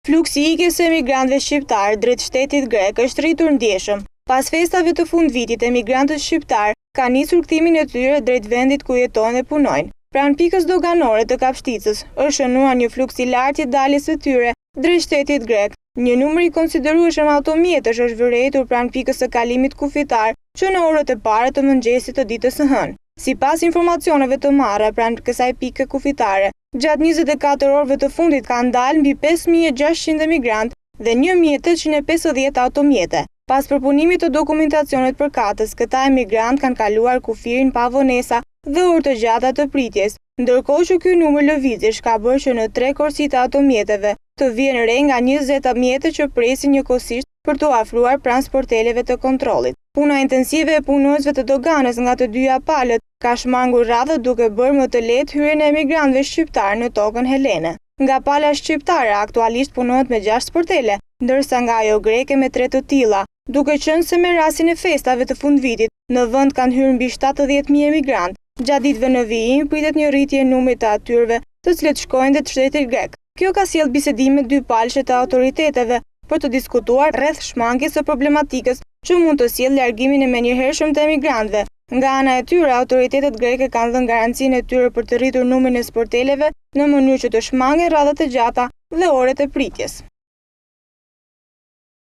Fluksi i ikjes së emigrantëve shqiptar drejt shtetit grek është rritur ndjeshëm. Pas festave të fundvitit, emigrantët shqiptar kanë nisur kthimin e tyre drejt vendit ku jetojnë dhe punojnë. Pranë pikës doganore të Kapshticës është shënuar një fluks i lartë i daljes së tyre drejt shtetit grek. Një numër i konsiderueshëm automjetësh është vërejtur pranë pikës së kalimit kufitar që në orët e para të mëngjesit të ditës së hënë. Sipas informacioneve të marra pranë kësaj pike kufitare, gjatë 24 orëve të fundit kanë dalë mbi 5.600 emigrantë dhe 1.850 automjete. Pas përpunimit të dokumentacionit përkatës, këta emigrantë kanë kaluar kufirin pa vonesa dhe orë të gjata të pritjes, ndërkohë që ky numër lëvizjesh ka bërë që në 3 korsit e automjeteve të vjen re nga 20 mjete që presin njëkohësisht për të afruar pranë sporteleve të kontrollit. Puna intensive e punonjësve të doganës nga të dyja palët ka shmangur radhët duke bërë më të lehtë hyrjen e emigrantëve shqiptar në tokën helene. Nga pala shqiptare aktualisht punohet me 6 sportele, ndërsa nga ajo greke me 3 të tilla, duke qenë se me rastin e festave të fundvitit, në vend kanë hyrë mbi 70.000 emigrantë. Gjatë ditëve në vijim pritet një rritje e numrit të atyre të cilët shkojnë te shteti grek. Kjo ka sjellë bisedime dypalëshe të autoriteteve për të diskutuar rreth shmangjes së problematikës që mund të sjellë largimin e menjëhershëm të emigrantëve. Nga ana e tyre, autoritetet greke kanë dhënë garancinë e tyre për të rritur numrin e sporteleve në mënyrë që të shmangen radhët e gjata dhe orët e pritjes.